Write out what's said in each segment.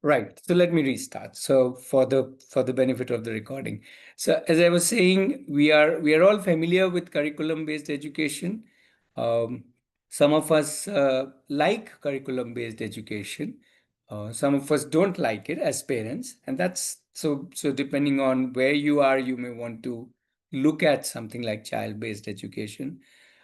Right. So let me restart. So for the benefit of the recording. So as I was saying, we are all familiar with curriculum-based education. Um, some of us like curriculum-based education. Some of us don't like it as parents, and that's so depending on where you are, you may want to look at something like child-based education.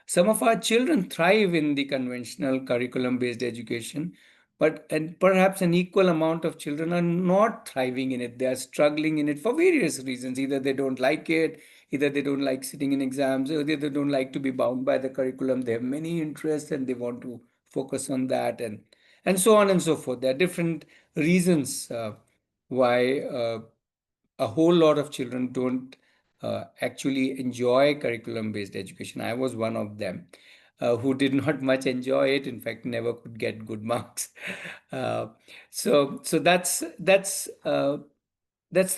Some of our children thrive in the conventional curriculum-based education, and perhaps an equal amount of children are not thriving in it. They are struggling in it for various reasons. Either they don't like it, either they don't like sitting in exams, or either they don't like to be bound by the curriculum. They have many interests and they want to focus on that, and so on and so forth. There are different reasons why a whole lot of children don't actually enjoy curriculum-based education. I was one of them who did not much enjoy it. In fact, never could get good marks. Uh, so that's the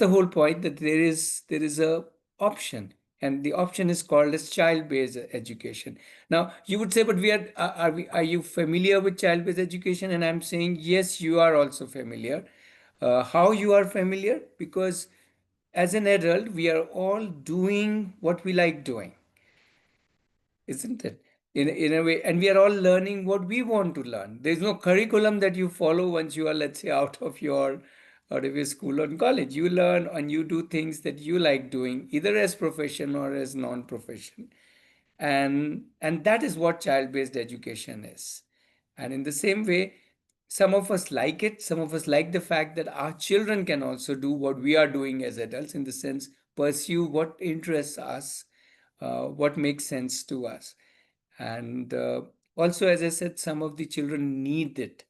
whole point, that there is a option, and the option is called as child-based education. Now you would say, but are you familiar with child-based education? And I'm saying yes, you are also familiar. How you are familiar? Because as an adult, we are all doing what we like doing, isn't it? In a way, and we are all learning what we want to learn. There's no curriculum that you follow once you are, let's say, out of your school or college. You learn and you do things that you like doing, either as profession or as non-profession. And that is what child-based education is. And in the same way, some of us like it. Some of us like the fact that our children can also do what we are doing as adults, in the sense, pursue what interests us, what makes sense to us. And also, as I said, some of the children need it.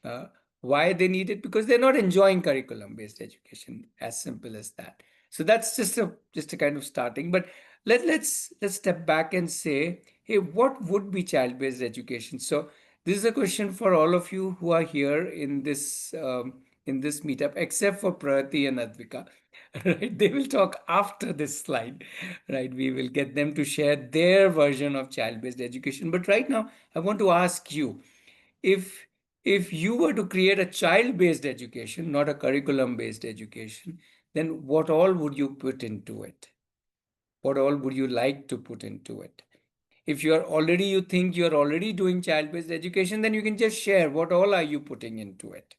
uh, why they need it? Because they're not enjoying curriculum based education, as simple as that. So that's just a kind of starting. But let's step back and say, hey, what would be child based education? So this is a question for all of you who are here in this meetup, except for Prati and Advika. Right, they will talk after this slide. Right, we will get them to share their version of child based education. But right now I want to ask you, if if you were to create a child based education, not a curriculum based education, then what all would you put into it? What all would you like to put into it? If you think you're already doing child based education, then you can just share what all are you putting into it.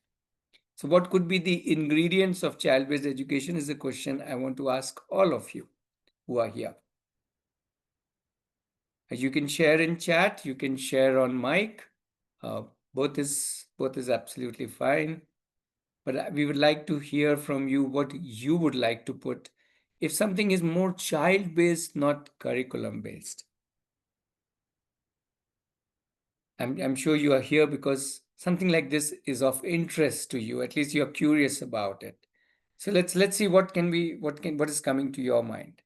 So what could be the ingredients of child based education is a question I want to ask all of you who are here. You can share in chat, you can share on mic. uh, both is absolutely fine. But we would like to hear from you what you would like to put if something is more child-based, not curriculum-based. I'm sure you are here because something like this is of interest to you. At least you're curious about it. So let's see what is coming to your mind.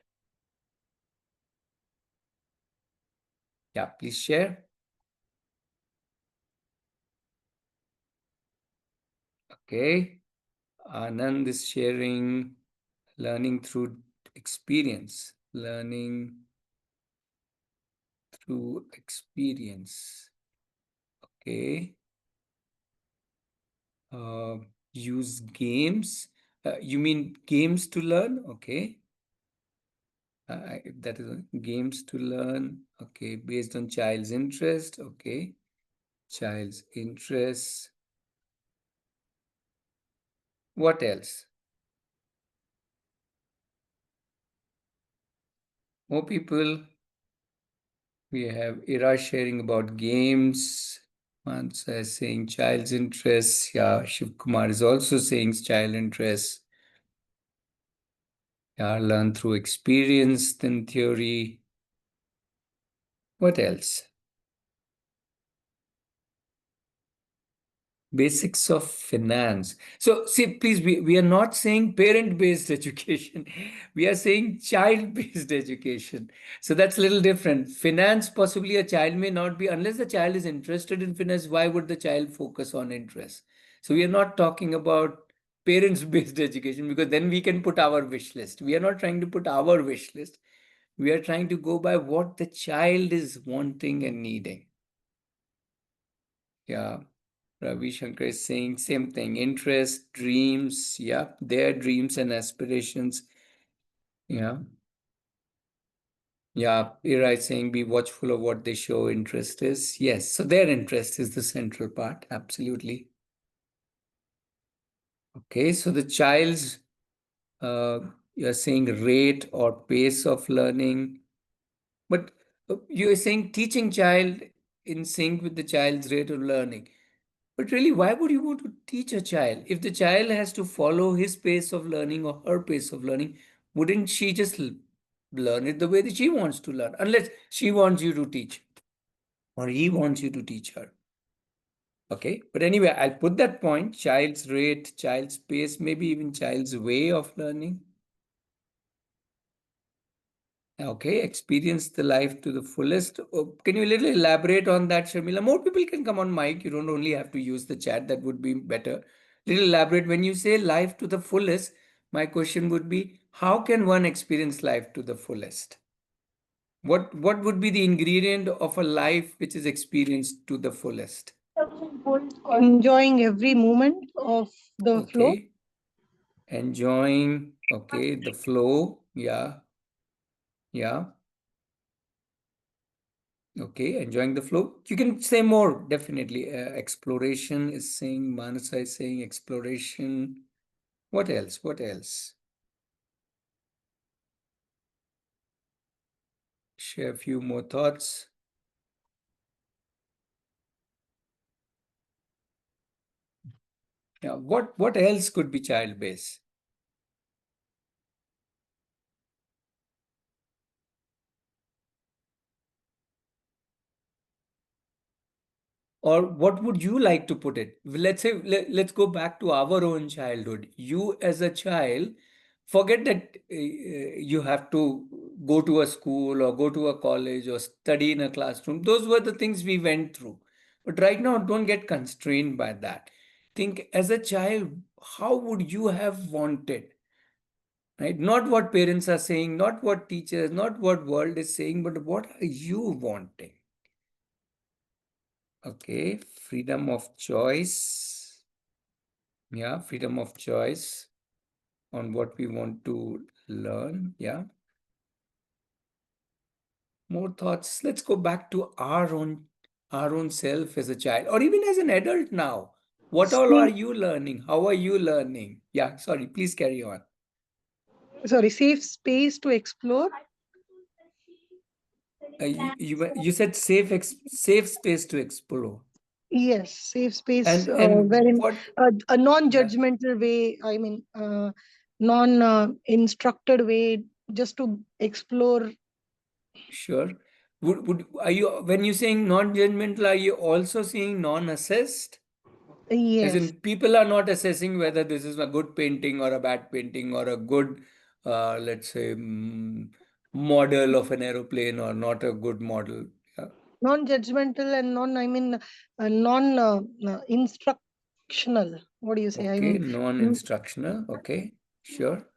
Yeah, please share. Okay. Anand is sharing learning through experience. Learning through experience. Okay. Uh, use games. You mean games to learn? Okay. That is games to learn. Okay. Based on child's interest. Okay. Child's interest. What else? More people. We have Ira sharing about games. Mansa is saying child's interests. Yeah, Shiv Kumar is also saying child interests. Yeah, learn through experience, then theory. What else? Basics of finance. So see, please, we are not saying parent-based education. We are saying child-based education. So that's a little different. Finance, possibly a child may not be, unless the child is interested in finance, why would the child focus on interest? So we are not talking about parents-based education, because then we can put our wish list. We are not trying to put our wish list. We are trying to go by what the child is wanting and needing. Yeah. Ravi Shankar is saying same thing. Interest, dreams, yeah, their dreams and aspirations. Yeah. Yeah, Ira is saying be watchful of what they show interest is. Yes, so their interest is the central part. Absolutely. Okay, so the child's, uh, you're saying rate or pace of learning, but you're saying teaching child in sync with the child's rate of learning. But really, why would you want to teach a child? If the child has to follow his pace of learning or her pace of learning, wouldn't she just learn it the way that she wants to learn? Unless she wants you to teach or he wants you to teach her. Okay, but anyway, I'll put that point, child's rate, child's pace, maybe even child's way of learning. Okay, experience the life to the fullest. Can you a little elaborate on that, Sharmila? More people can come on mic. You don't only have to use the chat. That would be better. Little elaborate. When you say life to the fullest, my question would be, how can one experience life to the fullest? What would be the ingredient of a life which is experienced to the fullest? Enjoying every moment of the flow. Okay. Enjoying, okay, the flow. Yeah. Yeah. Okay, enjoying the flow. You can say more, definitely. Exploration is saying, Manasa is saying exploration. What else? What else? Share a few more thoughts. Yeah, what else could be child based? Or what would you like to put it? Let's say, let's go back to our own childhood. You as a child, forget that you have to go to a school or go to a college or study in a classroom. Those were the things we went through. But right now, don't get constrained by that. Think as a child, how would you have wanted? Right? Not what parents are saying, not what teachers, not what world is saying, but what are you wanting? Okay, freedom of choice. Yeah, freedom of choice on what we want to learn. Yeah. More thoughts. Let's go back to our own self as a child or even as an adult now. What all are Safe, you learning? How are you learning? Yeah, sorry, please carry on. safe space to explore. You said safe space to explore. Yes, safe space And wherein what a yeah, non-judgmental way. I mean, non-instructed way, just to explore. sure. Would are you when you're saying non-judgmental, are you also saying non-assessed? As Yes, in, people are not assessing whether this is a good painting or a bad painting or a good, let's say, model of an aeroplane or not a good model. Yeah. non-judgmental and non. I mean, non-instructional. What do you say? I Okay, mean, mm, non-instructional. Okay, sure.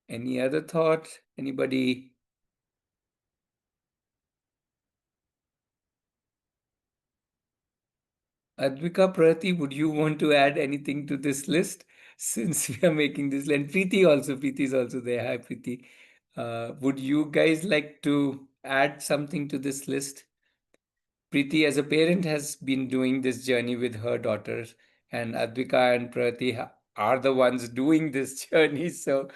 Any other thought? Anybody? Advika, Prati, would you want to add anything to this list since we are making this? And Preeti is also there. Hi, Preeti. Would you guys like to add something to this list? Preeti, as a parent, has been doing this journey with her daughters, and Advika and Prati are the ones doing this journey. So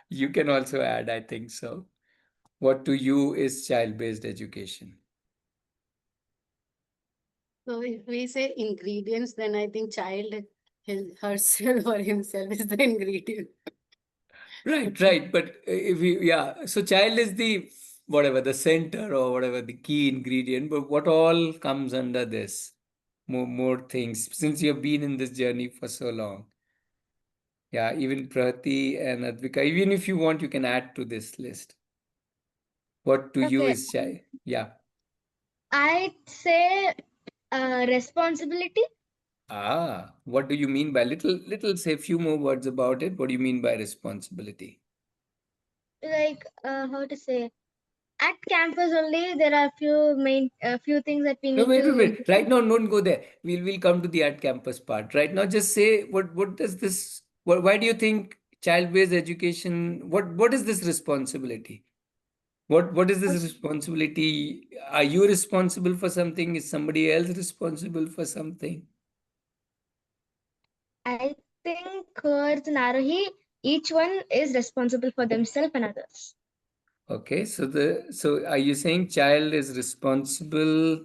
you can also add, I think so. What to you is child based education? So if we say ingredients, then I think child herself or himself is the ingredient. Right, right. But if you, yeah, so child is the whatever, the center or whatever, the key ingredient. But what all comes under this? More things since you've been in this journey for so long. Yeah, even Prati and Advika, even if you want, you can add to this list. What to you Okay, is shy? Yeah. I'd say responsibility. Ah, what do you mean by little say a few more words about it. What do you mean by responsibility? Like, how to say? at campus only, there are few things that we No, need to. wait. Right now, don't go there. We'll come to the at campus part. Right now, just say what does this? Why do you think child-based education? What is this responsibility? What is this responsibility? Are you responsible for something? Is somebody else responsible for something? I think it's in Aarohi, each one is responsible for themselves and others Okay, so are you saying child is responsible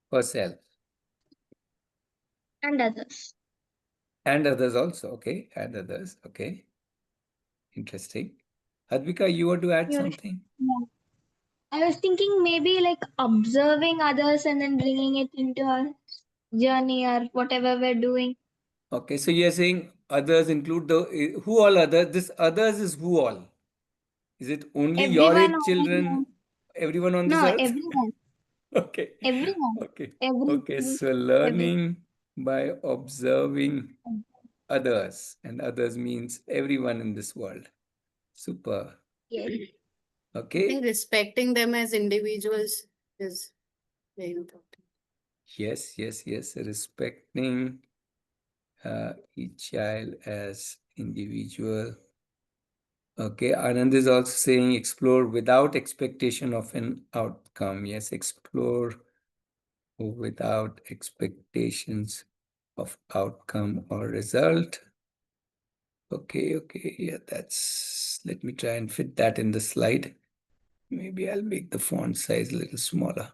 for self and others. and others also? Okay, and others. Okay, interesting. Advika, you want to add You're, something? yeah. I was thinking maybe like observing others and then bringing it into our journey or whatever we're doing. Okay, so you're saying others include the who all others? This others is who all? Is it only your Everyone, age everyone. children? Everyone on this No, earth? everyone. Okay, Everyone. okay, Every, okay. So every. learning by observing others, and others means everyone in this world. Super. Yes. I Okay. think respecting them as individuals is very important. Yes. Respecting each child as individual. Okay. Anand is also saying explore without expectation of an outcome. Yes, explore without expectations of outcome or result. Okay. Yeah, let me try and fit that in the slide. Maybe I'll make the font size a little smaller.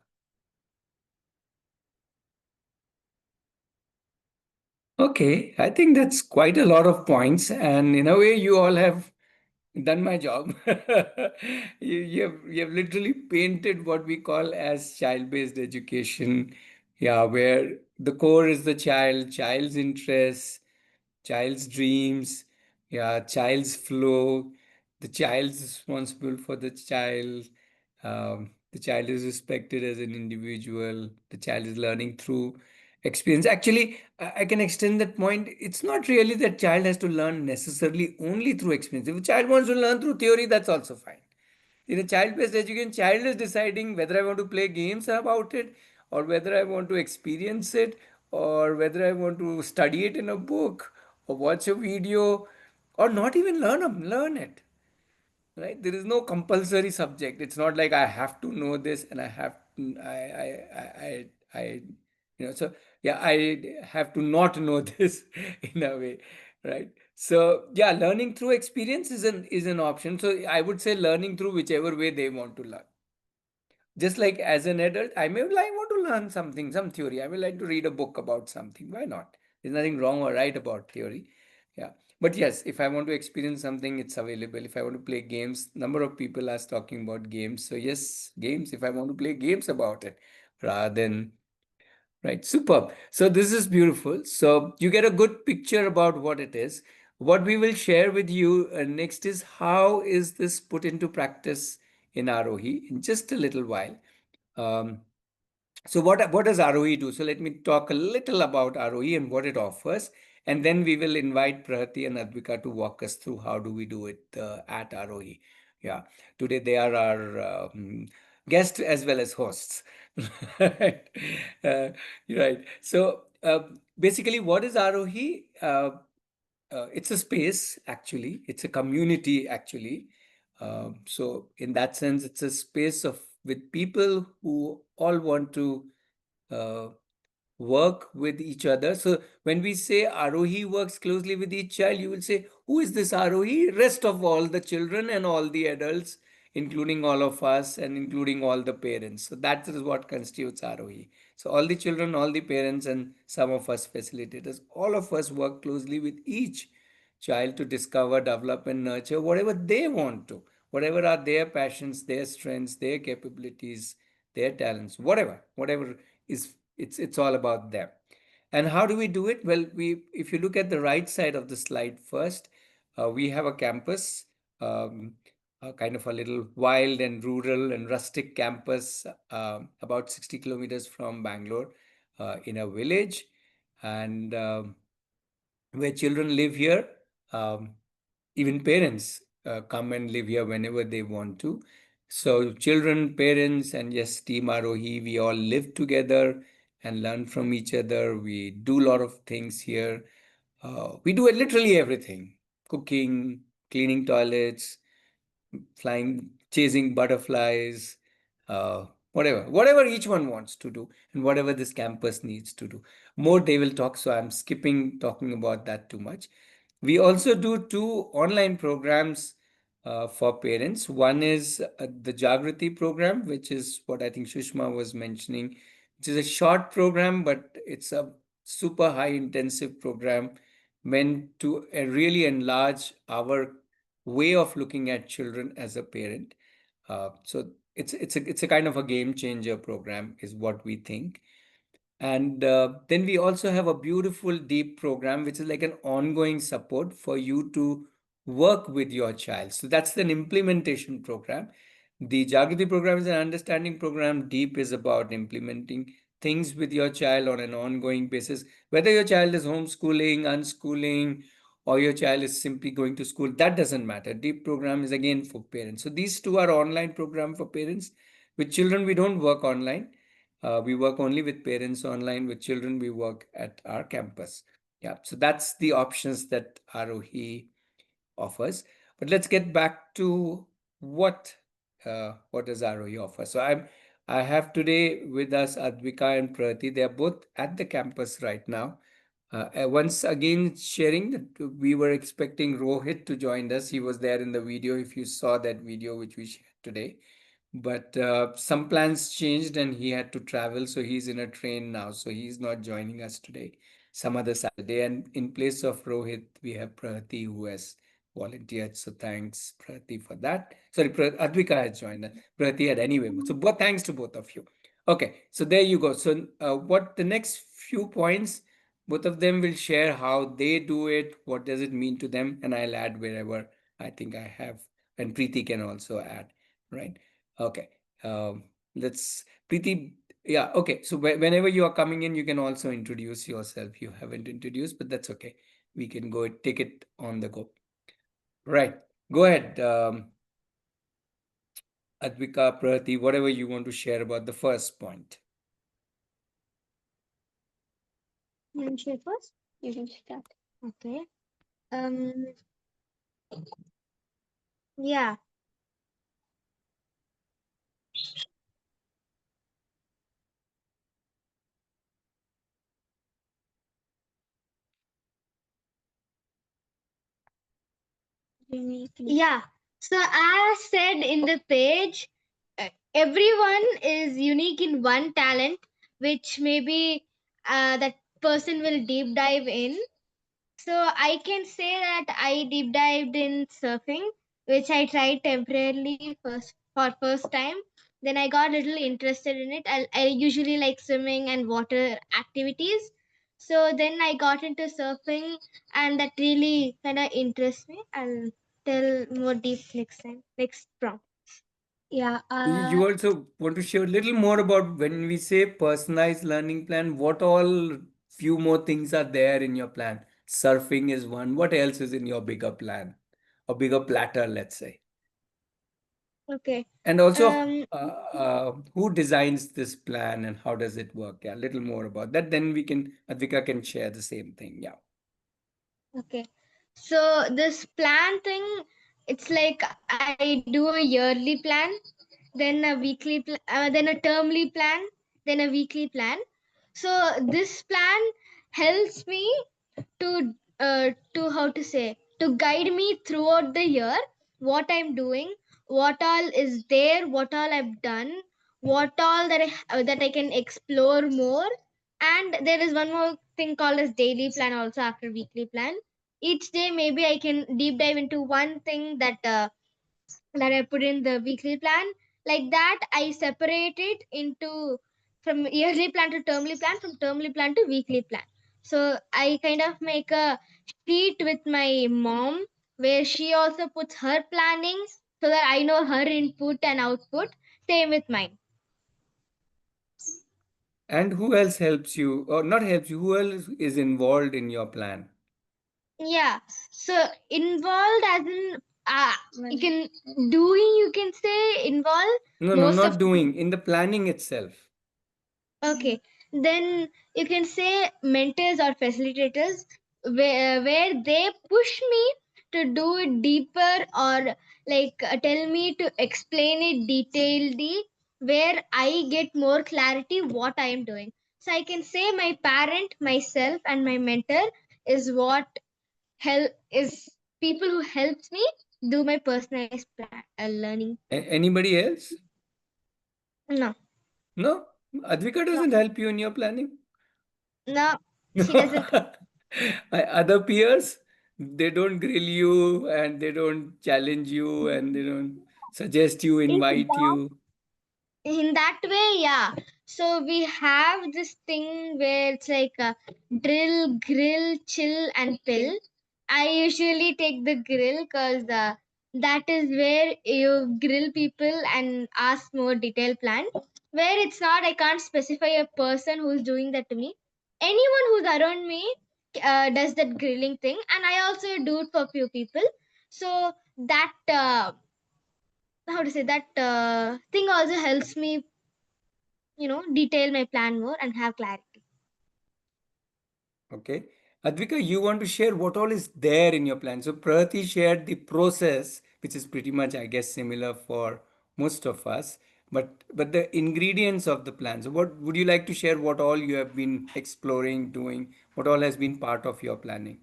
Okay, I think that's quite a lot of points, and in a way, you all have done my job. You have literally painted what we call as child-based education. Yeah, where the core is the child's interests, child's dreams, yeah, child's flow, the child's responsible for the child, the child is respected as an individual, the child is learning through experience. Actually, I can extend that point. It's not really that child has to learn necessarily only through experience. If a child wants to learn through theory, that's also fine. In a child-based education, child is deciding whether I want to play games about it, or whether I want to experience it, or whether I want to study it in a book, or watch a video, or not even learn it. Right? There is no compulsory subject. It's not like I have to know this and I have to, I so yeah, I have to not know this in a way, right? So yeah, learning through experience is an option. So I would say learning through whichever way they want to learn. Just like as an adult, I want to learn something, some theory. I would like to read a book about something. Why not? There's nothing wrong or right about theory. Yeah. But yes, if I want to experience something, it's available. If I want to play games, number of people are talking about games. So yes, games, if I want to play games about it, rather than right. Superb. So this is beautiful. So you get a good picture about what it is. What we will share with you next is how is this put into practice in Aarohi in just a little while. Um, so what does Aarohi do? So let me talk a little about Aarohi and what it offers, and then we will invite Prahati and Advika to walk us through how do we do it at Aarohi. Yeah, today they are our guests as well as hosts. Right. Right. So basically, what is Aarohi? It's a space actually. It's a community actually. So in that sense, it's a space of with people who all want to uh, work with each other. So when we say Aarohi works closely with each child, you will say, who is this Aarohi? Rest of all the children and all the adults, including all of us and including all the parents. So that is what constitutes Aarohi. So all the children, all the parents, and some of us facilitators, all of us work closely with each child to discover, develop, and nurture whatever they want to, whatever are their passions, their strengths, their capabilities, their talents, whatever is it's all about them. And how do we do it? Well, if you look at the right side of the slide first, we have a campus, kind of a little wild and rural and rustic campus, about 60 kilometers from Bangalore, in a village, and where children live here. Um, Even parents come and live here whenever they want to. So children, parents, and yes, Team Aarohi, we all live together and learn from each other. We do a lot of things here. We do literally everything: cooking, cleaning toilets, flying, chasing butterflies, whatever each one wants to do, and whatever this campus needs to do. More they will talk, so I'm skipping talking about that too much. We also do two online programs for parents. One is the Jagrati program, which is what I think Shushma was mentioning, which is a short program, but it's a super high intensive program meant to really enlarge our way of looking at children as a parent. So it's a kind of a game changer program, is what we think. And then we also have a beautiful deep program, which is like an ongoing support for you to work with your child. So that's an implementation program. The Jagrati program is an understanding program. Deep is about implementing things with your child on an ongoing basis. Whether your child is homeschooling, unschooling, or your child is simply going to school, that doesn't matter. Deep program is again for parents. So these two are online program for parents. With children, we don't work online. We work only with parents online. With children, we work at our campus. Yeah, so that's the options that Aarohi offers. But let's get back to what does Aarohi offer. So I have today with us Advika and Prati. They are both at the campus right now. Once again, sharing that we were expecting Rohit to join us. He was there in the video, if you saw that video which we shared today. But some plans changed and he had to travel, so he's in a train now. So he's not joining us today, some other Saturday. And in place of Rohit, we have Prati who has volunteered. So thanks, Prati, for that. Sorry, Advika has joined us. Prati had anyway. So thanks to both of you. Okay, so there you go. So what the next few points, both of them will share how they do it, what does it mean to them, and I'll add wherever I think I have, and Preeti can also add, right? Okay. Let's Preeti. Yeah. Okay. So whenever you are coming in, you can also introduce yourself. You haven't introduced, but that's okay. We can go take it on the go. Right. Go ahead, Advika, Prati, whatever you want to share about the first point. You can share first. You can start. Okay. Um. Yeah. Yeah. So as said in the page, everyone is unique in one talent, which maybe that person will deep dive in. So I can say that I deep dived in surfing, which I tried temporarily first time. Then I got a little interested in it. I usually like swimming and water activities. So then I got into surfing, and that really kind of interests me. I'll tell more deep next time, next prompt. Yeah. You also want to share a little more about when we say personalized learning plan, what all few more things are there in your plan? Surfing is one. What else is in your bigger plan or bigger platter, let's say? Okay. And also, who designs this plan and how does it work? Yeah, a little more about that. Then Advika can share the same thing. Yeah. Okay. So this plan thing, it's like I do a yearly plan, then a weekly, then a termly plan, then a weekly plan. So this plan helps me to how to say, to guide me throughout the year, what I'm doing, what all is there, what all I've done, what all that I can explore more. And there is one more thing called as daily plan also after weekly plan. Each day maybe I can deep dive into one thing that I put in the weekly plan. Like that, I separate it into from yearly plan to termly plan, from termly plan to weekly plan. So I kind of make a sheet with my mom where she also puts her planning so that I know her input and output. Same with mine. And who else helps you, or not helps you, who else is involved in your plan? Yeah. So involved as in you can doing, you can say, involve No, no, most of. not doing, in the planning itself. Okay, then you can say mentors or facilitators, where they push me to do it deeper, or like tell me to explain it detailedly, where I get more clarity what I am doing. So I can say my parent, myself, and my mentor is what help is people who helps me do my personalized plan, learning. Anybody else? No, No? Advika no, doesn't help you in your planning? no, she doesn't. Other peers, they don't grill you and they don't challenge you and they don't suggest you, In invite that you. in that way, yeah. So we have this thing where it's like a drill, grill, chill, and pill. I usually take the grill because that is where you grill people and ask more detailed plan. Where it's not, I can't specify a person who's doing that to me. Anyone who's around me does that grilling thing, and I also do it for few people. So that how to say, that thing also helps me, detail my plan more and have clarity. Okay. Advika, you want to share what all is there in your plan. So Prati shared the process, which is pretty much, I guess, similar for most of us, but the ingredients of the plan. So what would you like to share what all you have been exploring, doing, what all has been part of your planning?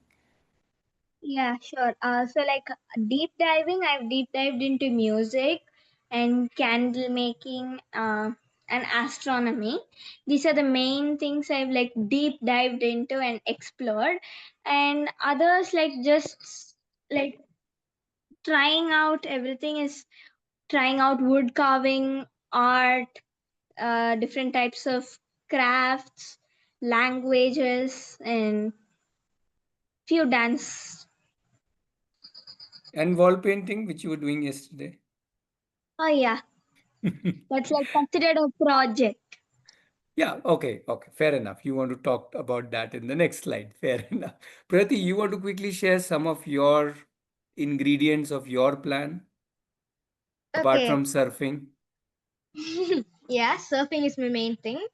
Yeah, sure. So like deep diving, I've deep dived into music and candle making, and astronomy. These are the main things I've like deep dived into and explored. And others like just like trying out everything is trying out wood carving, art, different types of crafts, languages, and few dance. And wall painting, which you were doing yesterday. Oh yeah, that's like considered a project. Yeah, okay, okay, fair enough. You want to talk about that in the next slide. Fair enough. Prati, you want to quickly share some of your ingredients of your plan apart Okay. from surfing? Yeah, surfing is my main thing.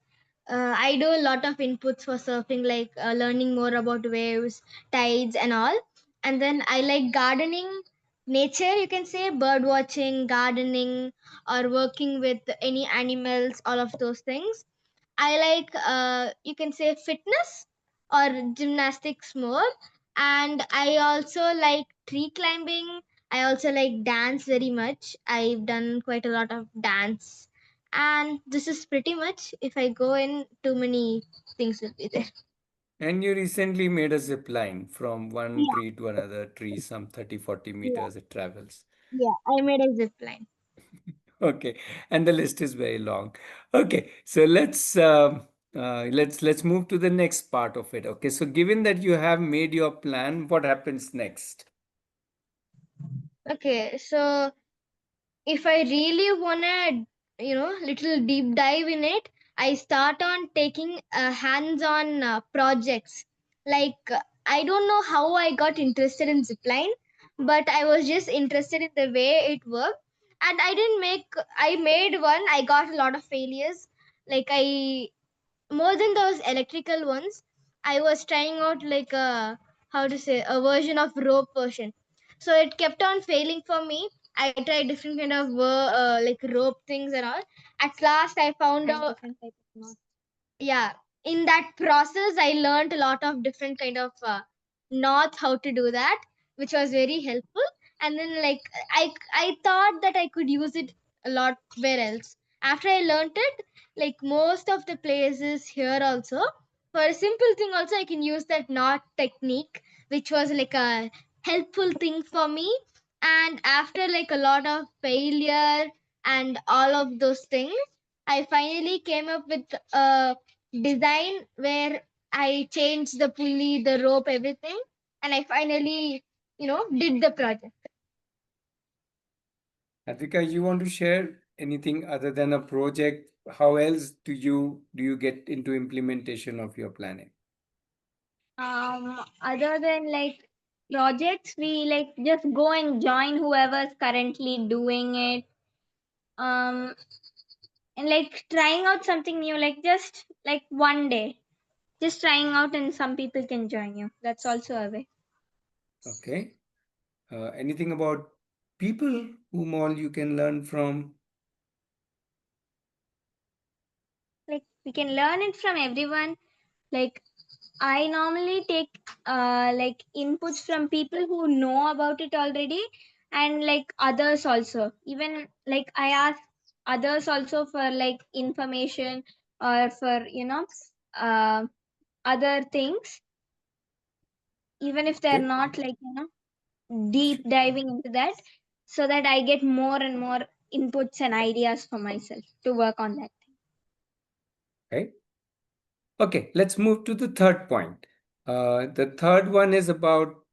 I do a lot of inputs for surfing, like learning more about waves, tides, and all. And then I like gardening, nature, you can say, bird watching, gardening, or working with any animals, all of those things. I like you can say fitness or gymnastics more, and I also like tree climbing. I also like dance very much. I've done quite a lot of dance, and this is pretty much. If I go in, too many things will be there. And you recently made a zip line from one Yeah, tree to another tree, some 30, 40 yeah, meters it travels. yeah. I made a zip line. Okay, and the list is very long. Okay, so let's move to the next part of it. Okay, so given that you have made your plan, what happens next? Okay, so if I really wanna, little deep dive in it, I start on taking hands-on projects. Like I don't know how I got interested in zipline, but I was just interested in the way it worked, and I didn't make. I made one. I got a lot of failures. Like I more than those electrical ones, I was trying out like a how to say a version of rope version. So it kept on failing for me. I tried different kind of like rope things and all. At last, I found a different type of knot. Yeah, in that process, I learned a lot of different kind of knots how to do that, which was very helpful. And then like I thought that I could use it a lot where else. After I learned it, like most of the places here also, for a simple thing also I can use that knot technique, which was like a helpful thing for me. And after like a lot of failure and all of those things, I finally came up with a design where I changed the pulley, the rope, everything, and I finally, did the project. Atvika, you want to share anything other than a project? How else do you get into implementation of your planning? Other than like projects, we like just go and join whoever's currently doing it. And like trying out something new, like just like one day, just trying out, and some people can join you. That's also a way. Okay. Anything about people whom all you can learn from? Like we can learn it from everyone. Like I normally take like inputs from people who know about it already, and like others also. Even like I ask others also for like information, or for uh, other things, even if they're Okay. not like deep diving into that, so that I get more and more inputs and ideas for myself to work on that. Okay. Okay, let's move to the third point. The third one is about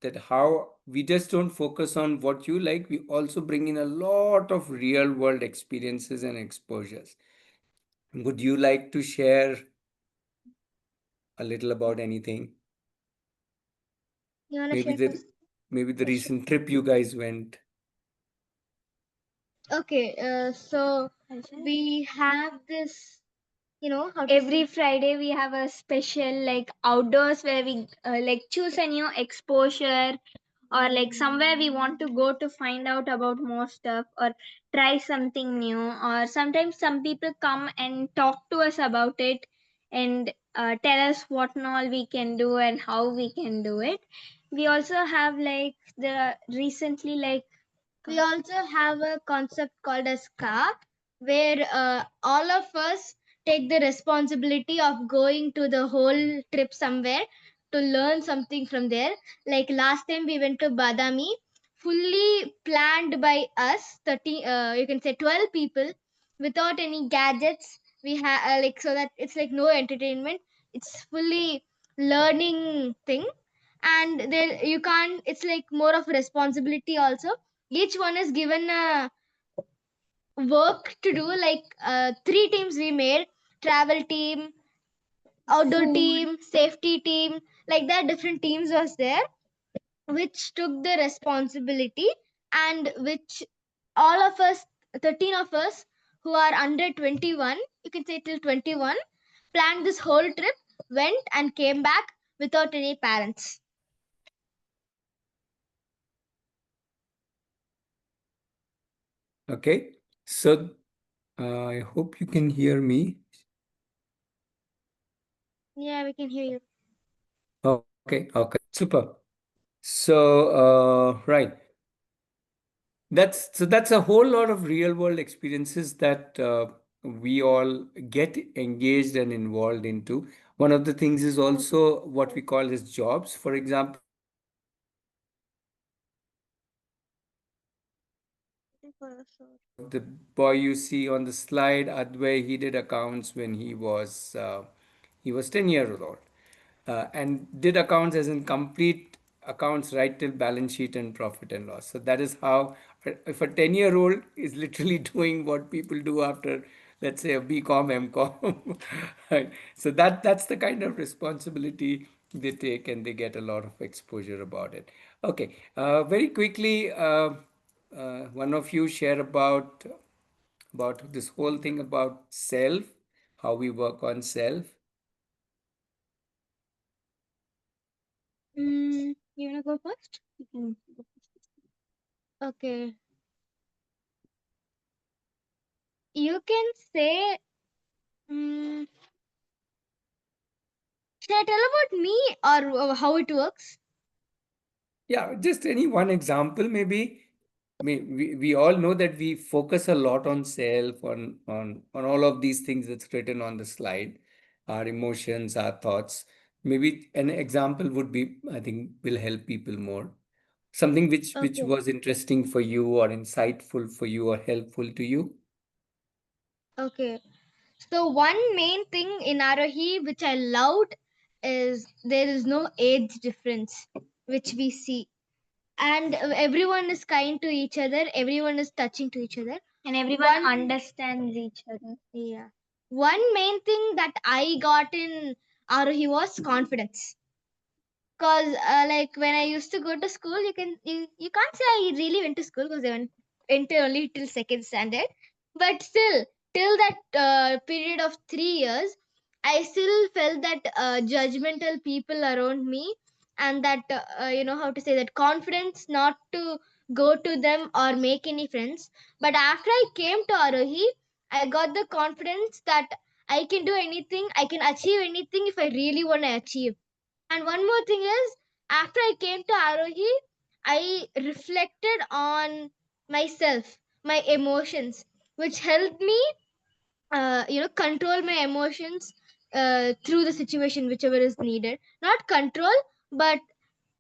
that how we just don't focus on what you like, we also bring in a lot of real world experiences and exposures. Would you like to share a little about anything? You wanna Maybe share the first? maybe the Yes, sure. recent trip you guys went. Okay, so we have this, every Friday we have a special like outdoors where we like choose a new exposure, or like somewhere we want to go to find out about more stuff, or try something new, or sometimes some people come and talk to us about it, and tell us what and all we can do and how we can do it. We also have like the recently like we also have a concept called as car, where all of us take the responsibility of going to the whole trip somewhere to learn something from there. Like last time we went to Badami, fully planned by us, 30, you can say 12 people, without any gadgets. We have like, so that it's like no entertainment. It's fully learning thing, and there you can't. It's like more of responsibility also. Each one is given a work to do, like three teams we made: travel team, outdoor team, safety team. Like that, different teams was there, which took the responsibility, and which all of us, 13 of us who are under 21, you can say till 21, planned this whole trip, went and came back without any parents. Okay, so I hope you can hear me. Yeah, we can hear you. Okay, okay, super. So, right. That's a whole lot of real world experiences that we all get engaged and involved into. One of the things is also what we call as jobs. For example, the boy you see on the slide, Advay, he did accounts when he was 10 years old, and did accounts as in complete accounts right till balance sheet and profit and loss. So that is how, if a 10-year-old is literally doing what people do after, let's say, a BCom, MCom, right? So that's the kind of responsibility they take, and they get a lot of exposure about it. Okay, very quickly, one of you share about this whole thing about self, how we work on self. You wanna go first? You can go first. Okay. You can say, mm, should I tell about me, or how it works? Yeah, just any one example, maybe. We all know that we focus a lot on self, on all of these things that's written on the slide, our emotions, our thoughts. Maybe an example would be, I think, will help people more. Something which Okay. was interesting for you or insightful for you or helpful to you. Okay. So one main thing in Aarohi which I loved is there is no age difference, which we see. And everyone is kind to each other, everyone is touching to each other, and everyone understands each other. Yeah. One main thing that I got in Aarohi was confidence. Cause like when I used to go to school, you can't say I really went to school because I went to only till second standard. But still, till that period of 3 years, I still felt that judgmental people around me, and that how to say, that confidence not to go to them or make any friends. But after I came to Arohi, I got the confidence that I can do anything, I can achieve anything if I really want to achieve. And one more thing is, after I came to Arohi, I reflected on myself, my emotions, which helped me, control my emotions through the situation, whichever is needed. Not control, but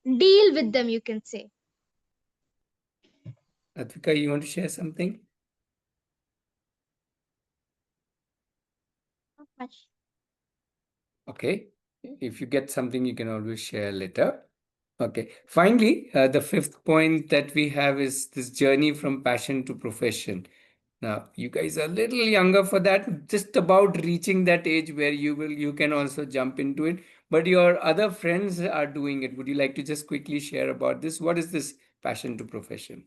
deal with them, you can say. Advika, you want to share something? Not much. Okay. If you get something, you can always share later. Okay. Finally, the fifth point that we have is this journey from passion to profession. Now, you guys are a little younger for that, just about reaching that age where you can also jump into it. But your other friends are doing it. Would you like to just quickly share about this? What is this passion to profession?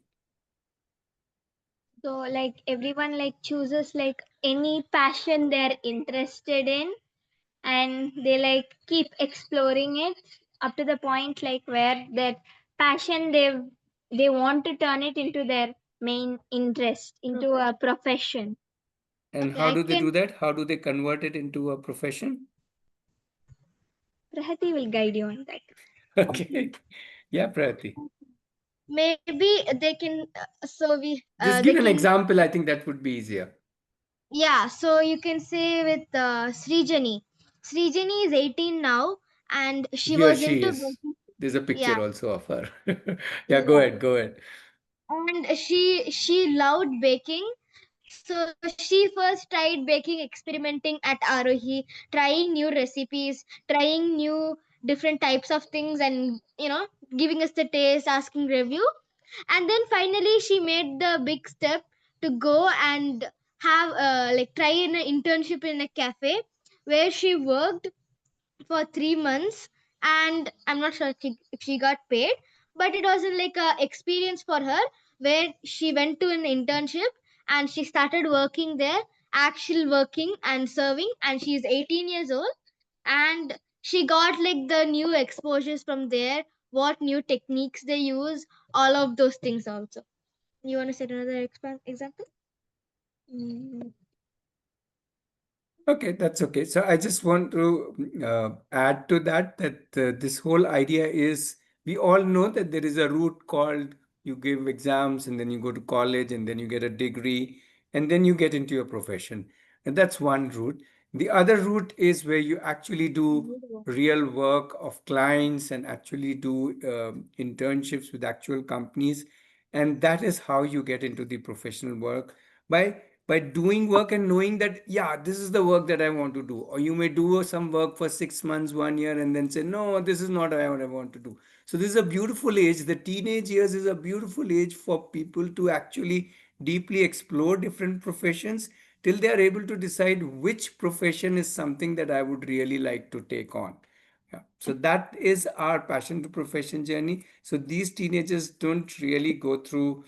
So like everyone like chooses like any passion they're interested in, and they like keep exploring it up to the point like where that passion they want to turn it into their main interest, into a profession. And Okay, how I do they can. do that? How do they convert it into a profession? Prahati will guide you on that. Okay. Yeah, Prati. Maybe they can. So we Just they give an can. example. I think that would be easier. Yeah, so you can say with Srijani. Srijani is 18 now, and she He or was she into is. baking. There's a Yeah, picture also of her. Yeah, go yeah. ahead. Go ahead. And she loved baking. So she first tried baking, experimenting at Aarohi, trying new recipes, trying new different types of things, and giving us the taste, asking review. And then finally she made the big step to go and have like try an internship in a cafe, where she worked for 3 months. And I'm not sure if she got paid, but it was like a experience for her, where she went to an internship and she started working there, actual working and serving, and she's 18 years old. And she got like the new exposures from there, what new techniques they use, all of those things also. You want to set another example? Mm. Okay, that's okay. So I just want to add to that this whole idea is we all know that there is a route called you give exams and then you go to college and then you get a degree and then you get into your profession. And that's one route. The other route is where you actually do real work of clients and actually do internships with actual companies. And that is how you get into the professional work by doing work and knowing that yeah, this is the work that I want to do. Or you may do some work for 6 months, 1 year, and then say no, this is not what I want to do. So this is a beautiful age. The teenage years is a beautiful age for people to actually deeply explore different professions till they are able to decide which profession is something that I would really like to take on. Yeah. So that is our passion to profession journey. So these teenagers don't really go through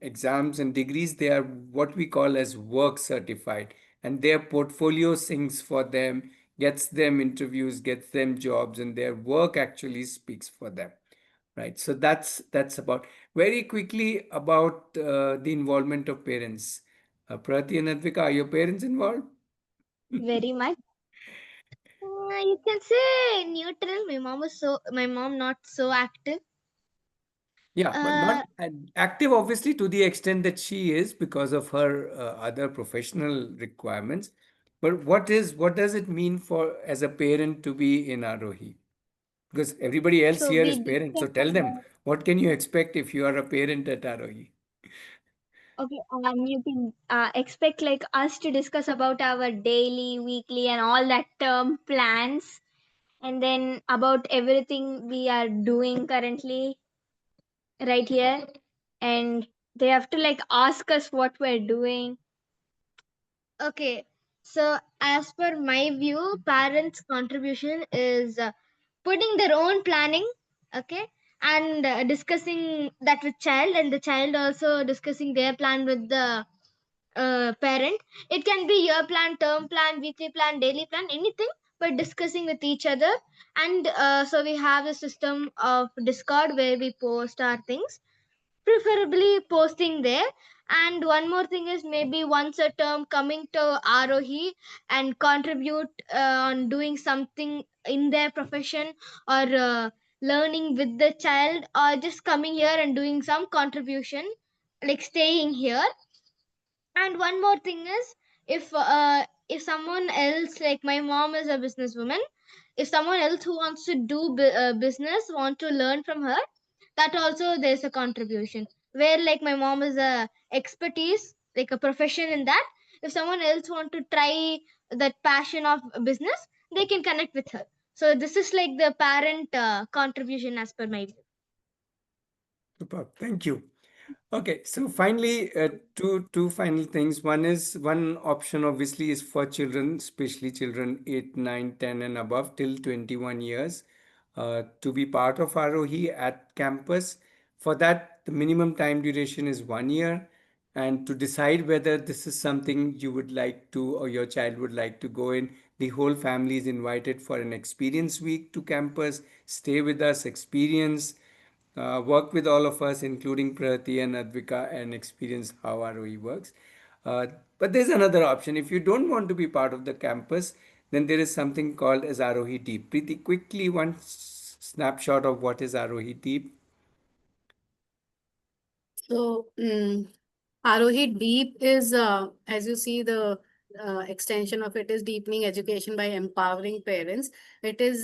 exams and degrees. They are what we call as work certified, and their portfolio sings for them, gets them interviews, gets them jobs, and their work actually speaks for them. Right. So that's about very quickly about the involvement of parents. Prati and Advika, are your parents involved? Very much. You can say neutral. My mom not so active. Yeah, but Uh, not active, obviously, to the extent that she is because of her other professional requirements. But what does it mean for as a parent to be in Arohi? Because everybody else so here we is parents. So discuss tell them, about. what can you expect if you are a parent at Arohi? Okay, you can expect like us to discuss about our daily, weekly, and all that term plans, and then about everything we are doing currently right here, and they have to like ask us what we're doing. Okay, so as per my view, parents' contribution is putting their own planning, okay, and discussing that with child, and the child also discussing their plan with the parent. It can be year plan, term plan, weekly plan, daily plan, anything, but discussing with each other. And so we have a system of Discord where we post our things, preferably posting there. And one more thing is maybe once a term coming to Aarohi and contribute on doing something in their profession, or learning with the child, or just coming here and doing some contribution, like staying here. And one more thing is, if someone else, like my mom is a businesswoman, if someone else who wants to do business want to learn from her, that also there's a contribution, where like my mom is a expertise, like a profession in that. If someone else want to try that passion of business, they can connect with her. So this is like the parent contribution as per my view. Super. Thank you. Okay, so finally, two final things. One option obviously is for children, especially children 8, 9, 10, and above till 21 years, to be part of Arohi at campus. For that, the minimum time duration is 1 year. And to decide whether this is something you would like to or your child would like to go in, the whole family is invited for an experience week to campus, stay with us, experience, work with all of us, including Prati and Advika, and experience how ROE works. But there's another option. If you don't want to be part of the campus, then there is something called as Aarohi Deep. Pretty quickly, one snapshot of what is Aarohi Deep. So, Aarohi Deep is, as you see, the extension of it is deepening education by empowering parents. It is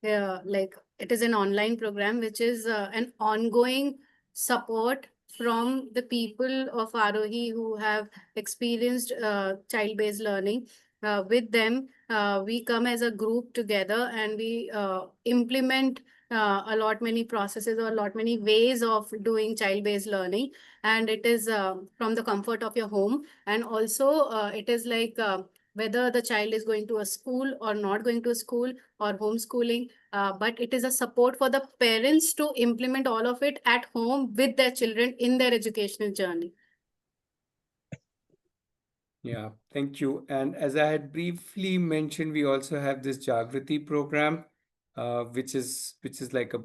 like it is an online program which is an ongoing support from the people of Aarohi who have experienced child-based learning. With them, we come as a group together and we implement a lot many processes or a lot many ways of doing child-based learning, and it is from the comfort of your home. And also it is like whether the child is going to a school or not going to a school or homeschooling, but it is a support for the parents to implement all of it at home with their children in their educational journey. Yeah, thank you. And as I had briefly mentioned, we also have this Jagrati program, which is like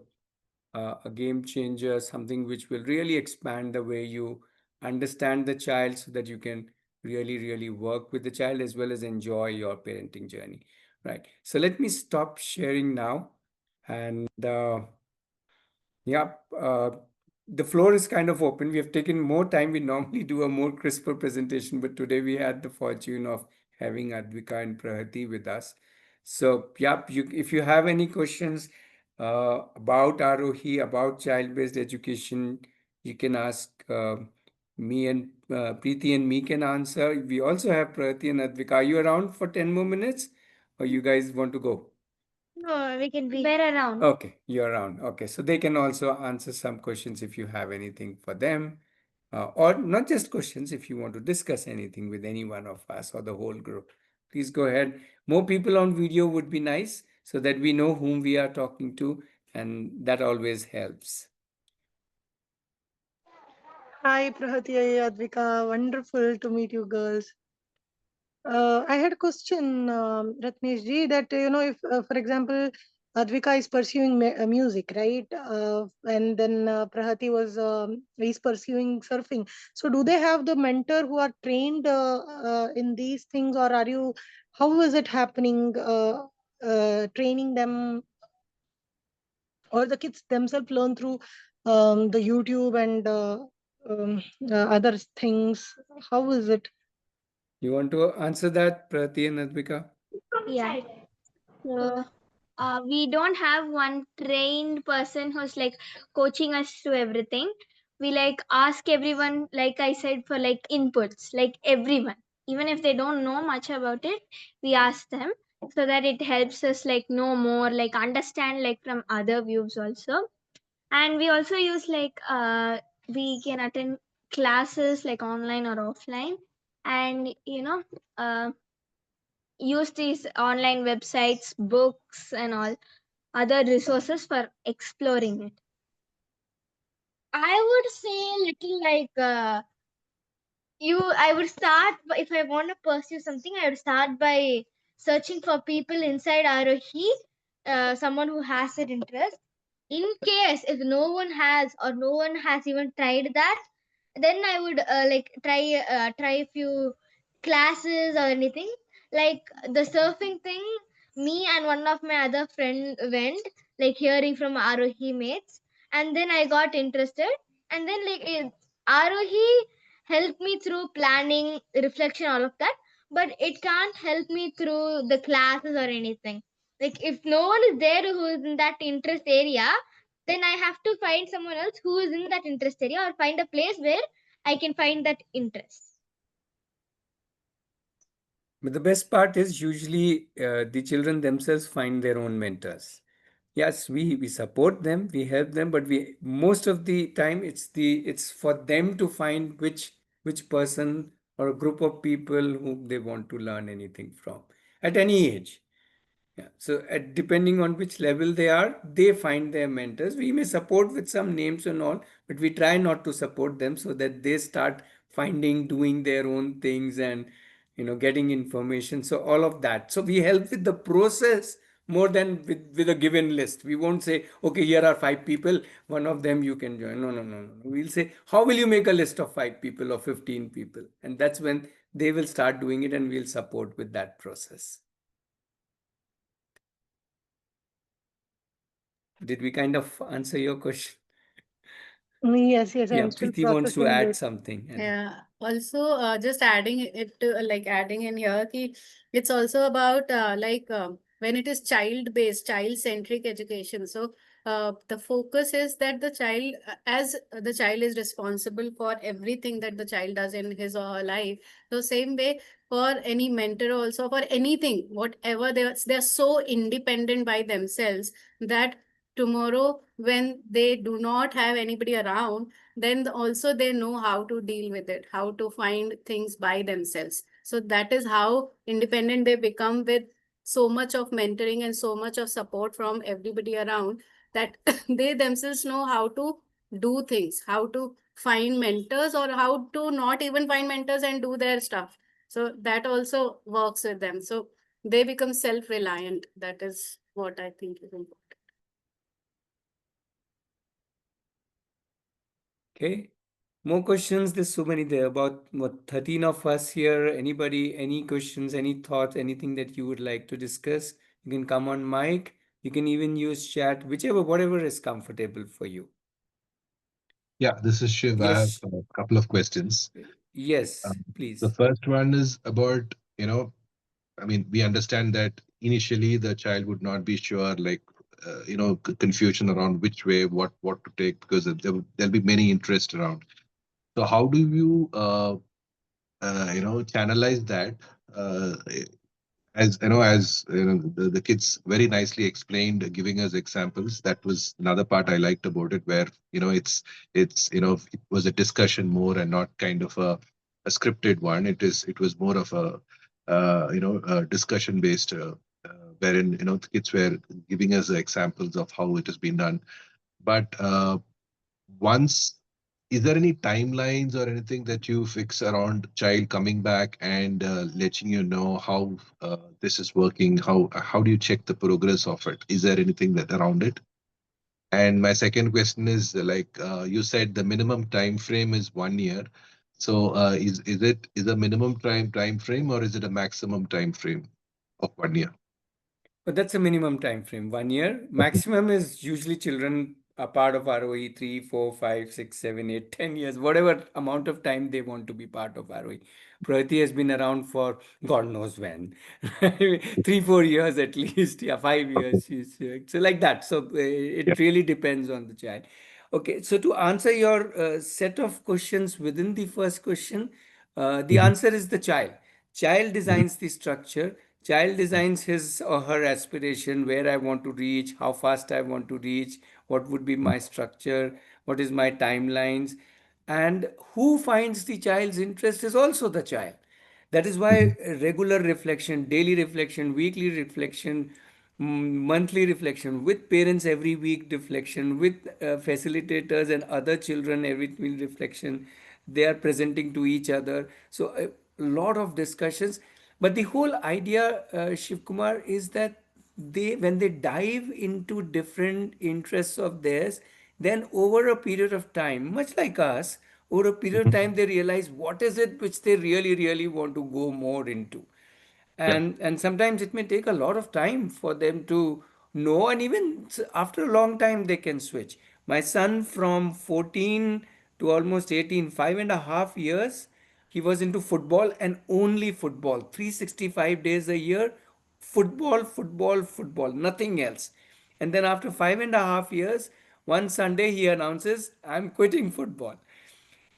a game changer, something which will really expand the way you understand the child so that you can really, really work with the child as well as enjoy your parenting journey. Right. So let me stop sharing now. And yeah, the floor is kind of open. We have taken more time. We normally do a more crisper presentation, but today we had the fortune of having Advika and Prahati with us. So, yeah, if you have any questions about Aarohi, about child-based education, you can ask me, and Preeti and me can answer. We also have Prahati and Advika. Are you around for 10 more minutes, or you guys want to go? No, we can be. We're around. Okay, you're around. Okay, so they can also answer some questions if you have anything for them, or not just questions, if you want to discuss anything with any one of us or the whole group. Please go ahead. More people on video would be nice so that we know whom we are talking to, and that always helps. Hi, Prahati, Advika. Wonderful to meet you girls. I had a question, Ratnesh ji, that if, for example, Advika is pursuing music, right? And then Prahati is pursuing surfing. So, do they have the mentor who are trained in these things, or are you? How is it happening? Training them, or the kids themselves learn through the YouTube and other things? How is it? You want to answer that, Prati and Advika? Yeah. So we don't have one trained person who's like coaching us to everything. We like ask everyone, like I said, for like inputs, like everyone. Even if they don't know much about it, we ask them so that it helps us like know more, like understand like from other views also. And we also use like we can attend classes like online or offline, and use these online websites, books, and all. other resources for exploring it. I would say little like I would start if I want to pursue something, I would start by searching for people inside Aarohi, someone who has that interest. In case if no one has or no one has even tried that, then I would like try a few classes or anything. Like the surfing thing, me and one of my other friend went, like hearing from Aarohi mates, and then I got interested, and then Aarohi helped me through planning, reflection, all of that, but it can't help me through the classes or anything. Like if no one is there who is in that interest area, then I have to find someone else who is in that interest area, or find a place where I can find that interest. But the best part is usually the children themselves find their own mentors. Yes, we support them, we help them, but we most of the time it's for them to find which person or a group of people whom they want to learn anything from at any age. Yeah. So depending on which level they are, they find their mentors. We may support with some names and all, but we try not to support them so that they start finding, doing their own things and getting information. So all of that. So we help with the process more than with a given list. We won't say, okay, here are 5 people, one of them you can join. No, no, no, no. We'll say, how will you make a list of 5 people or 15 people? And that's when they will start doing it and we'll support with that process. Did we kind of answer your question? Yes, yes, Yeah, I'm still Preeti wants to processing add this. something. Yeah. Also, just adding it to like adding in here, ki it's also about when it is child-based, child-centric education. So the focus is that the child, as the child is responsible for everything that the child does in his or her life. So same way for any mentor also for anything, whatever they're so independent by themselves that tomorrow when they do not have anybody around, then also they know how to deal with it, how to find things by themselves. So that is how independent they become, with so much of mentoring and so much of support from everybody around, that they themselves know how to do things, how to find mentors, or how to not even find mentors and do their stuff. So that also works with them. So they become self-reliant. That is what I think is important. Okay. More questions? There's so many there. About what 13 of us here. Anybody, any questions, any thoughts, anything that you would like to discuss? You can come on mic. You can even use chat, whatever is comfortable for you. Yeah, this is Shiv. I have Yes. a couple of questions. Yes, Um, the please. first one is about, I mean, we understand that initially the child would not be sure, like, confusion around which way, what to take, because there'll be many interests around. So how do you, channelize that? Uh, the kids very nicely explained, giving us examples. That was another part I liked about it, where it was a discussion more and not kind of a scripted one. It was more of a discussion based, wherein the kids were giving us examples of how it has been done. But once, is there any timelines or anything that you fix around child coming back and letting you know how this is working? How do you check the progress of it? Is there anything that around it? And my second question is, like, you said the minimum time frame is 1 year. So is a minimum time frame, or is it a maximum time frame of 1 year? But that's a minimum time frame, 1 year. Maximum is usually children are part of ROE 3, 4, 5, 6, 7, 8, 10 years, whatever amount of time they want to be part of ROE. Pragati has been around for God knows when, 3, 4 years at least, yeah, 5 years. So like that. So Yeah. it really depends on the child. Okay, so to answer your set of questions within the first question, the Mhm. answer is the child. Child designs the structure. Child designs his or her aspiration, where I want to reach, how fast I want to reach, what would be my structure, what is my timelines, and who finds the child's interest is also the child. That is Mhm. why regular reflection, daily reflection, weekly reflection, monthly reflection, with parents every week reflection, with facilitators and other children every week reflection. They are presenting to each other. So a lot of discussions. But the whole idea, Shiv Kumar, is that when they dive into different interests of theirs, then over a period of time, much like us, over a period of Mhm. time, they realize what is it which they really, really want to go more into. Yeah. And sometimes it may take a lot of time for them to know, and even after a long time they can switch. My son, from 14 to almost 18, 5.5 years, he was into football and only football, 365 days a year, football, football, football, nothing else. And then after 5.5 years, one Sunday he announces, I'm quitting football.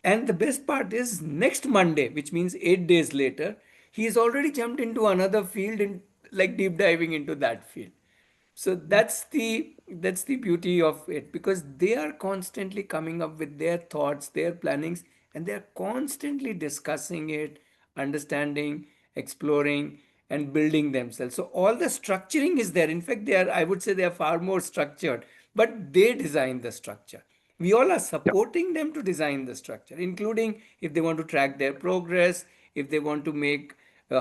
And the best part is, next Monday, which means 8 days later, he has already jumped into another field and like deep diving into that field. So that's the beauty of it, because they are constantly coming up with their thoughts, their plannings, and they are constantly discussing it, understanding, exploring, and building themselves. So all the structuring is there. In fact, they are, I would say, they are far more structured, but they design the structure. We all are Yeah. supporting them to design the structure, including if they want to track their progress, if they want to make,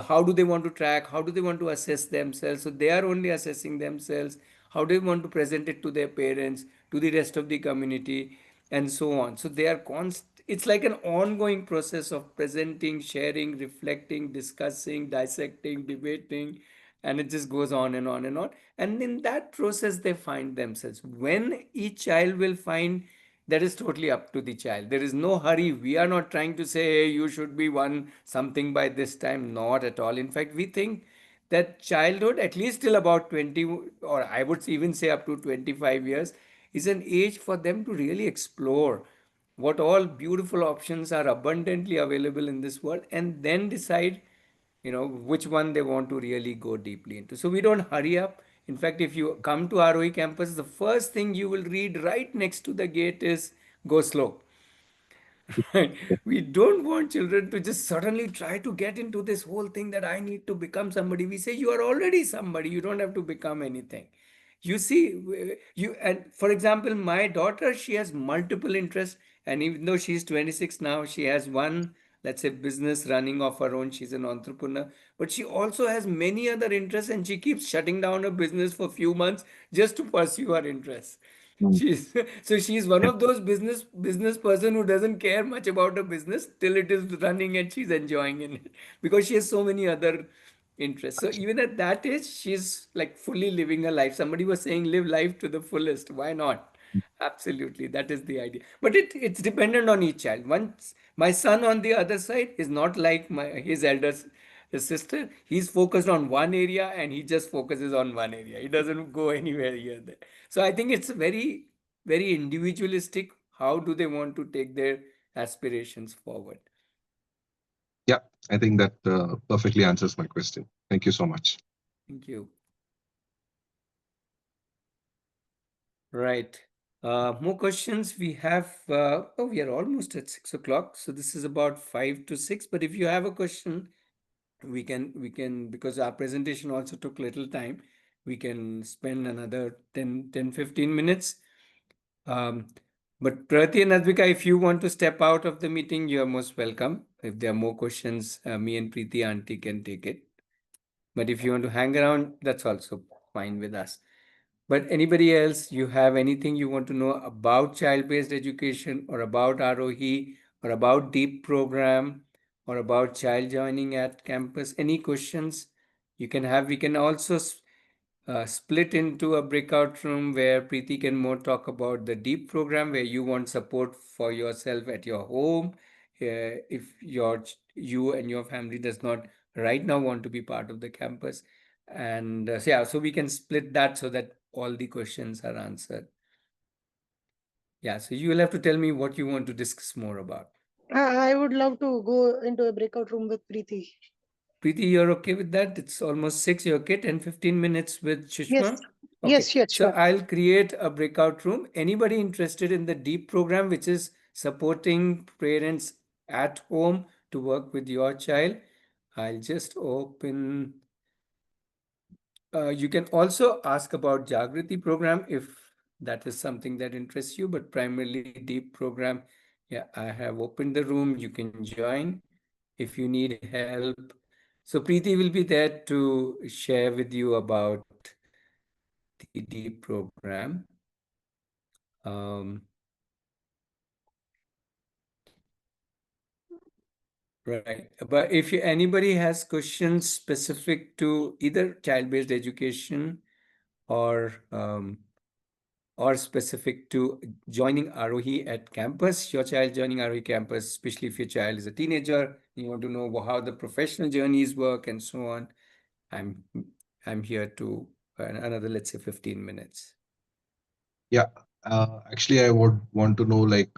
how do they want to track, how do they want to assess themselves. So they are only assessing themselves. How do they want to present it to their parents, to the rest of the community, and so on. So they are it's like an ongoing process of presenting, sharing, reflecting, discussing, dissecting, debating, and it just goes on and on and on. And in that process they find themselves. When each child will find, that is totally up to the child. There is no hurry. We are not trying to say, hey, you should be one something by this time. Not at all. In fact, we think that childhood, at least till about 20, or I would even say up to 25 years, is an age for them to really explore what all beautiful options are abundantly available in this world, and then decide, which one they want to really go deeply into. So we don't hurry up. In fact, if you come to ROE campus, the first thing you will read right next to the gate is go slow. Right? We don't want children to just suddenly try to get into this whole thing that I need to become somebody. We say you are already somebody. You don't have to become anything. You see, and for example, my daughter, she has multiple interests, and even though she's 26 now, she has one, let's say, business running of her own. She's an entrepreneur, but she also has many other interests, and she keeps shutting down her business for a few months just to pursue her interests. Mm. She's so she's one Yeah. of those business person who doesn't care much about her business till it is running and she's enjoying it, because she has so many other interests. So even at that age, she's like fully living her life. Somebody was saying, live life to the fullest. Why not? Absolutely, that is the idea. But it's dependent on each child. Once my son on the other side is not like his sister. He's focused on one area and he just focuses on one area. He doesn't go anywhere here there. So I think it's very, very individualistic. How do they want to take their aspirations forward? Yeah. I think that perfectly answers my question. Thank you so much. Thank you. Right. More questions we have. We are almost at 6 o'clock. So this is about 5 to 6. But if you have a question, we can, because our presentation also took little time, we can spend another 10, 15 minutes. But Prati and Advika, if you want to step out of the meeting, you are most welcome. If there are more questions, me and Preeti auntie can take it. But if you want to hang around, that's also fine with us. But anybody else, you have anything you want to know about child-based education, or about Aarohi, or about DEEP program, or about child joining at campus? Any questions you can have? We can also split into a breakout room where Preeti can more talk about the DEEP program, where you want support for yourself at your home. If you and your family does not right now want to be part of the campus. And so we can split that so that all the questions are answered. Yeah, so you will have to tell me what you want to discuss more about. I would love to go into a breakout room with Preeti. Preeti, you're okay with that? It's almost 6. You're okay? 10, 15 minutes with Yes, Shishma? Okay. yes, yes, So sure. I'll create a breakout room. Anybody interested in the DEEP program, which is supporting parents at home to work with your child? I'll just open You can also ask about Jagriti program if that is something that interests you, but primarily Deep program. Yeah, I have opened the room. You can join if you need help. So Preeti will be there to share with you about the Deep program. Right. But if anybody has questions specific to either child-based education or specific to joining Aarohi at campus, your child joining Aarohi campus, especially if your child is a teenager, you want to know how the professional journeys work and so on, I'm here to another, let's say, 15 minutes. Yeah. Actually, I would want to know, like,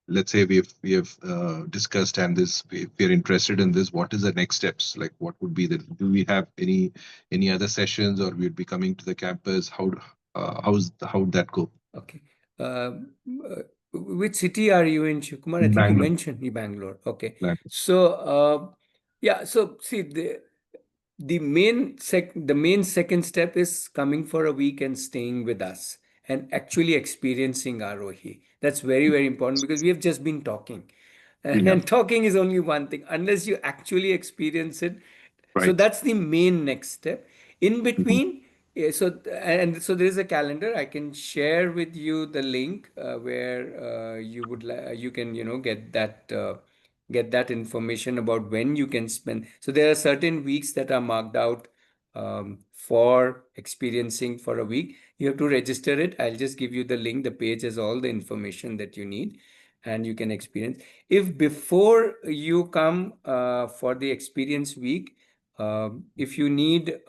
let's say we have discussed and this we're interested in this. What is the next steps? Like, what would be the? Do we have any other sessions, or we'd be coming to the campus? How would that go? Okay. Which city are you in, Shivkumar? I think you Bangalore. mentioned Bangalore. Okay. Bangalore. So, yeah. So, see, the main second step is coming for a week and staying with us and actually experiencing Aarohi. That's very, very important because we have just been talking. Yeah. And talking is only one thing. Unless you actually experience it, so Right. that's the main next step. In Mhm. between, so there is a calendar. I can share with you the link where you can get that information about when you can spend. So there are certain weeks that are marked out for experiencing for a week. You have to register it. I'll just give you the link. The page has all the information that you need, and you can experience. If before you come for the experience week, if you need,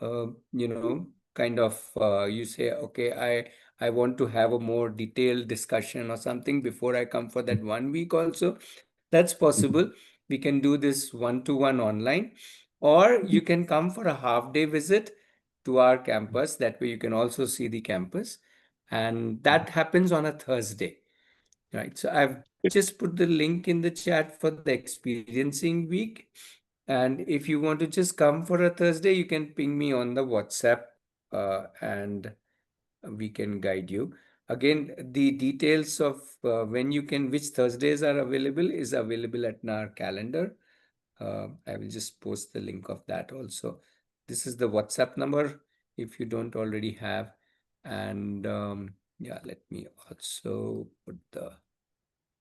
kind of, you say, okay, I want to have a more detailed discussion or something before I come for that 1 week also, that's possible. We can do this one-to-one online, or you can come for a half-day visit to our campus. That way you can also see the campus, and that happens on a Thursday. Right. So I've just put the link in the chat for the experiencing week. And if you want to just come for a Thursday, you can ping me on the WhatsApp and we can guide you. Again, the details of which Thursdays are available is available at our calendar. I will just post the link of that also. This is the WhatsApp number if you don't already have. And yeah, let me also put the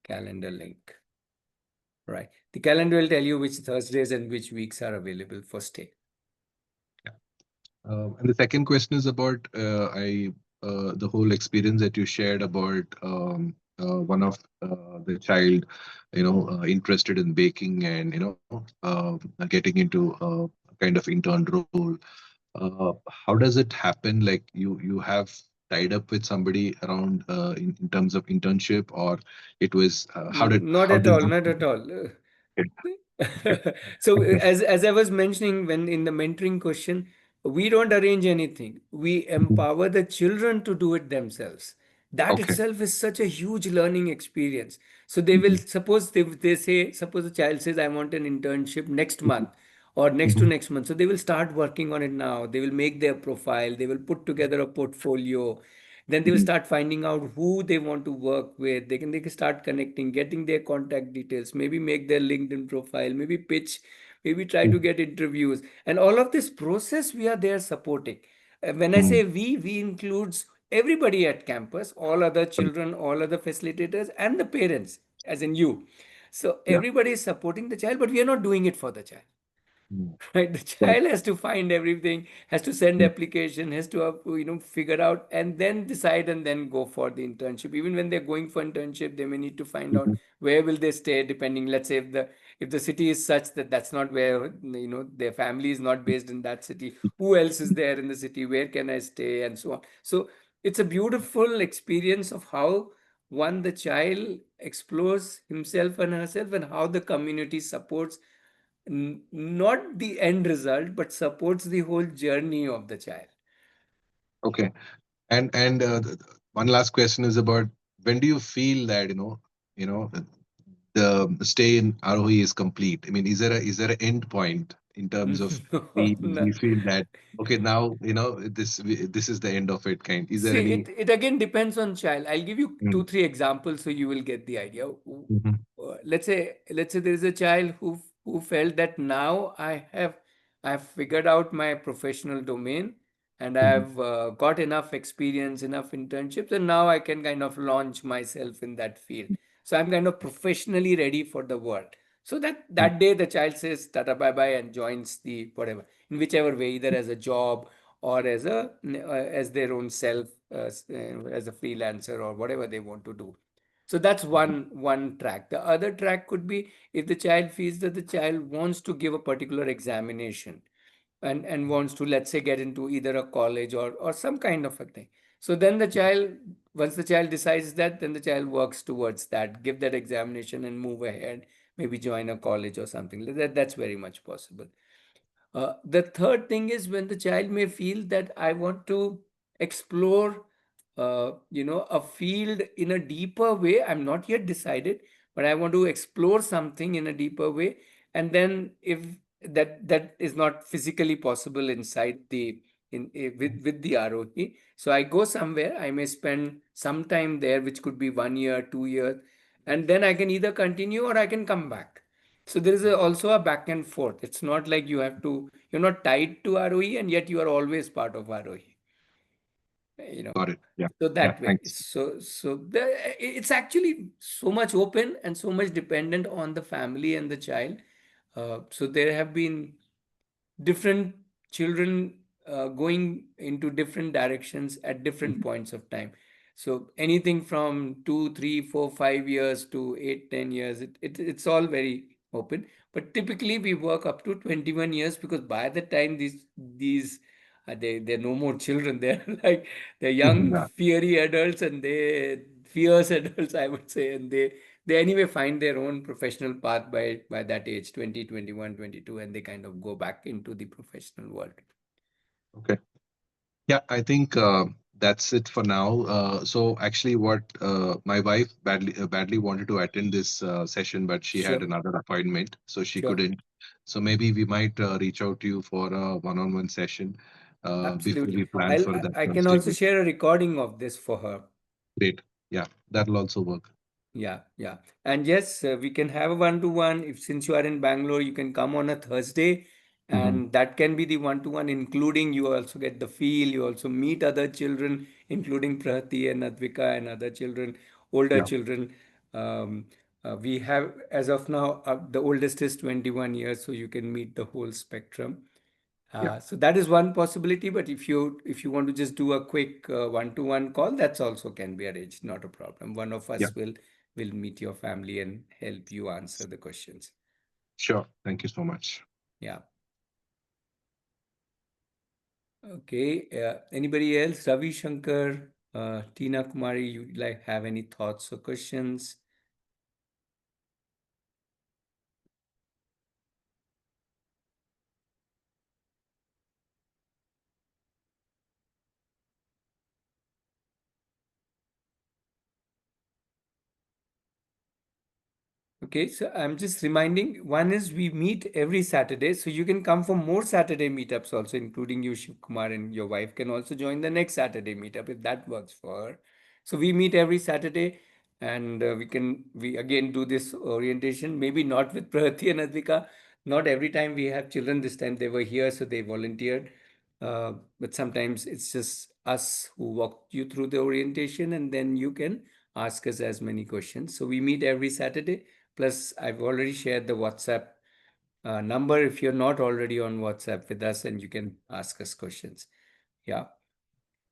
calendar link. Right. The calendar will tell you which Thursdays and which weeks are available for stay. And the second question is about the whole experience that you shared about one of the child, interested in baking and getting into a kind of intern role. How does it happen? Like you have tied up with somebody around in terms of internship, or it was Not how at did all, not at all. So as I was mentioning when in the mentoring question, we don't arrange anything. We empower the children to do it themselves. That okay. itself is such a huge learning experience. So they will Mhm. suppose suppose the child says, I want an internship next Mhm. month or next to Mhm. next month. So they will start working on it now. They will make their profile. They will put together a portfolio. Then they will Mhm. start finding out who they want to work with. They can start connecting, getting their contact details, maybe make their LinkedIn profile, maybe pitch, maybe try to get interviews. And all of this process we are there supporting. When I Mhm. say we includes everybody at campus, all other children, all other facilitators, and the parents, as in you. So Yeah. everybody is supporting the child, but we are not doing it for the child. Mhm. Right, the Right. child has to find everything, has to send Mhm. application, has to figure out and then decide and then go for the internship. Even when they're going for internship, they may need to find out Mhm. where will they stay, depending, let's say, if the city is such that that's not where their family is not based in that city, who else is there in the city, where can I stay, and so on. So it's a beautiful experience of how the child explores himself and herself, and how the community supports not the end result, but supports the whole journey of the child. Okay. And one last question is about, when do you feel that the stay in Aarohi is complete? I mean, is there an end point in terms of No, no. we feel that okay, now this is the end of it kind. Is there See, any? it again depends on child. I'll give you Mm, two, three examples so you will get the idea. mhm, Let's say there is a child who felt that now I've figured out my professional domain, and mhm, I've got enough experience, enough internships, and now I can kind of launch myself in that field. So I'm kind of professionally ready for the world. So mm, that day the child says tata bye bye and joins the whatever in whichever way, either as a job or as their own self, as a freelancer or whatever they want to do. So that's one track. The other track could be if the child feels that the child wants to give a particular examination, and wants to, let's say, get into either a college or some kind of a thing. So then the child, once the child decides that, then the child works towards that, give that examination and move ahead, maybe join a college or something like that. That's very much possible. The third thing is when the child may feel that I want to explore, a field in a deeper way. I'm not yet decided, but I want to explore something in a deeper way. And then if that is not physically possible inside the with the Aarohi, so I go somewhere. I may spend some time there, which could be 1 year, 2 years, and then I can either continue or I can come back. So there is also a back and forth. It's not like you're not tied to ROE and yet you are always part of ROE. You know, got it. Yeah. so Yeah. that way. Thanks. It's actually so much open and so much dependent on the family and the child. So there have been different children going into different directions at different Mhm. points of time. So anything from 2, 3, 4, 5 years to 8, 10 years, it's all very open. But typically we work up to 21 years because by the time these they're no more children. They're like they're young, Yeah. fiery adults, and they fierce adults, I would say, and they anyway find their own professional path by that age, 20, 21, 22, and they kind of go back into the professional world. Okay. Yeah, I think that's it for now. So actually, what my wife badly wanted to attend this session, but she had Sure, another appointment, so she sure, couldn't. So maybe we might reach out to you for a one-on-one session before absolutely. we plan I'll for that I can Thursday. also share a recording of this for her. Great. Yeah, that'll also work. Yeah, yeah. And yes, we can have a one-to-one. If since you are in Bangalore, you can come on a Thursday, Hmm. and that can be the one-to-one, including you also get the feel, you also meet other children, including Prati and Advika and other children, older Yeah, children. Um, we have, as of now, the oldest is 21 years, so you can meet the whole spectrum. yeah, So that is one possibility, but if you want to just do a quick one-to-one call, that's also can be arranged, not a problem. One of yeah. us will meet your family and help you answer the questions. Sure. Thank you so much. Yeah. Okay. Anybody else? Ravi Shankar, Tina Kumari, you like have any thoughts or questions? Okay, so I'm just reminding, one is we meet every Saturday, so you can come for more Saturday meetups also, including you, Shiv Kumar, and your wife can also join the next Saturday meetup if that works for her. So we meet every Saturday, and we again do this orientation, maybe not with Pragati and Advika. Not every time we have children. This time they were here, so they volunteered. But sometimes it's just us who walk you through the orientation, and then you can ask us as many questions. So we meet every Saturday. Plus, I've already shared the WhatsApp number if you're not already on WhatsApp with us, and you can ask us questions. Yeah.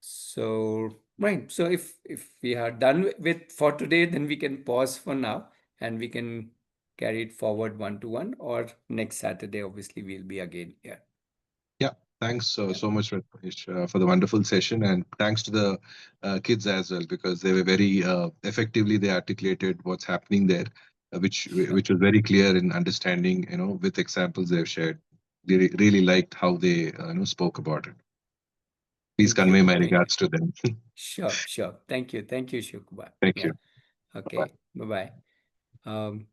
So, right. So if we are done with for today, then we can pause for now and we can carry it forward one-to-one, or next Saturday, obviously, we'll be again here. Yeah, thanks Yeah. so much, Ratnesh, for the wonderful session, and thanks to the kids as well because they were very effectively they articulated what's happening there, Sure. which was very clear in understanding, with examples they've shared. They really liked how they spoke about it. Please Thank you. convey my Thank you. regards to them. Sure, sure. Thank you. Thank you, Shivkumar. Thank Yeah. you. Bye. Okay. Bye-bye.